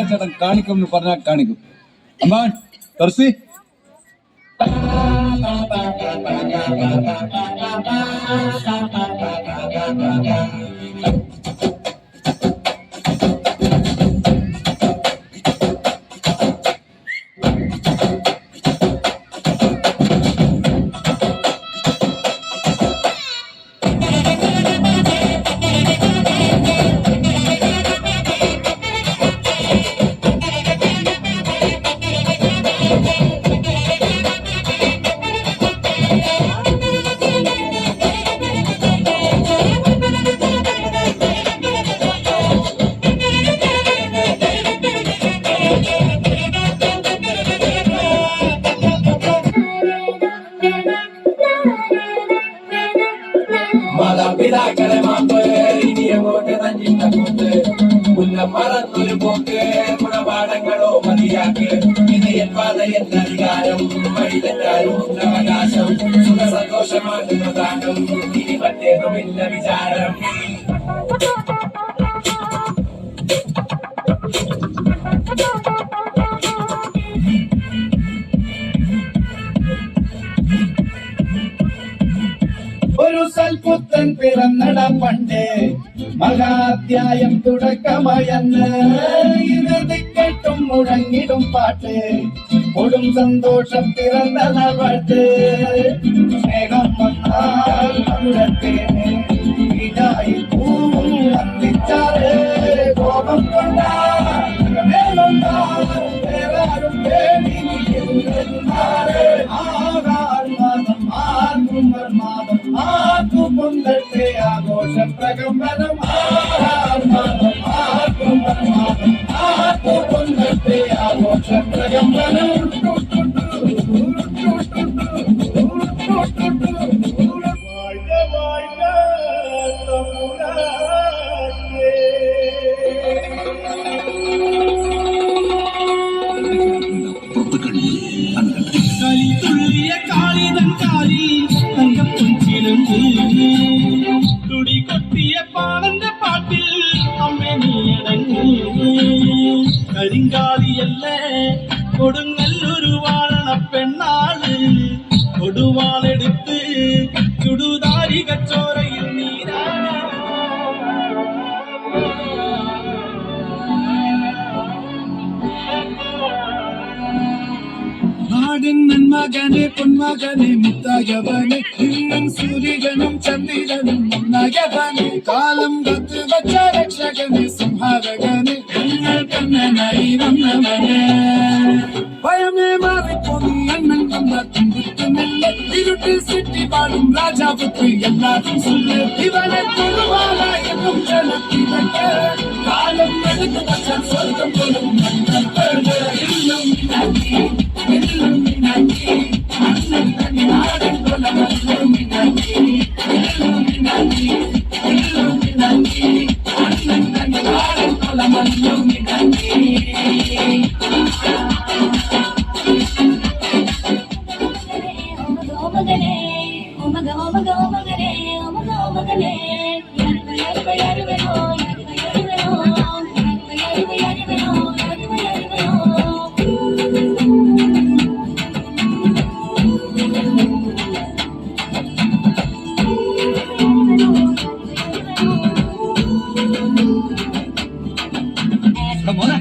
ചേട്ടൻ കാണിക്കും എന്ന് പറഞ്ഞാൽ കാണിക്കും. അമ്മാൻ തുറസി മാതാപിതാക്കളെ മാപ്പ് ഇനി അങ്ങോട്ട് തഞ്ചിട്ട കൂത്ത് ഉന്നമറത്തൊരു പോക്ക് ഗുണപാഠങ്ങളോ മതിയാക്ക് ഇത് എൻ പാത എന്നധികാരം വഴിതെറ്റാലും അവകാശം സുഖ സന്തോഷമാണ് പ്രധാനം ഇനി മറ്റേതുമില്ല വിചാരം. ഒരു സൽപുത്രൻ പിറന്നട പണ്ട് മഹാധ്യായം തുടക്കമയന്ന് ഇത് കേട്ടും മുഴങ്ങിടും പാട്ട് കൊടും സന്തോഷം പിറന്ന നാൾവാട്ട് സ്നേഹം വന്നാൽ മധുരത്തേന് ഇതായി പൂവും വന്നിച്ചാറ് കോപം കൊണ്ടാരും പേടി ആർക്കും കൊണ്ടത്തെ ആഘോഷ പ്രകമ്പനം ആർക്കും കൊണ്ടത്തെ ആഘോഷ പ്രകമ്പനം. തുടി കൊത്തിയ പാടന്റെ പാട്ടിൽ അമ്മ നീയടങ്ങി കരിങ്കാലിയല്ലേ കൊടുങ്ങല്ലൊരു വാഴണ പെണ്ണാള് കൊടുവാളെടുത്ത് ചുടുതാരി കച്ചോരയിൽ നീരാണ്. മകനെ പൊന്മകനെ മുത്തായവനെ ഇന്നും സൂര്യനും ചന്ദ്രനും മുന്നയവനെ കാലം കത്ത് വച്ച രക്ഷകനെ സംഹാരകനെ ഞങ്ങൾ കണ്ണനായി വന്നവനെ ഭയമേ മാറിപ്പോയി അണ്ണൻ വന്ന തുമ്പുത്തുമില്ല ഇരുട്ടിൽ സിറ്റി പാടും രാജാവുക്ക് എല്ലാവരും சொல்லு ഇവനെ കൊള്ളുവാന എന്നും ജനത്തിലൊക്കെ കാലം എടുത്തു വച്ച സ്വർഗം പോലും മോനെ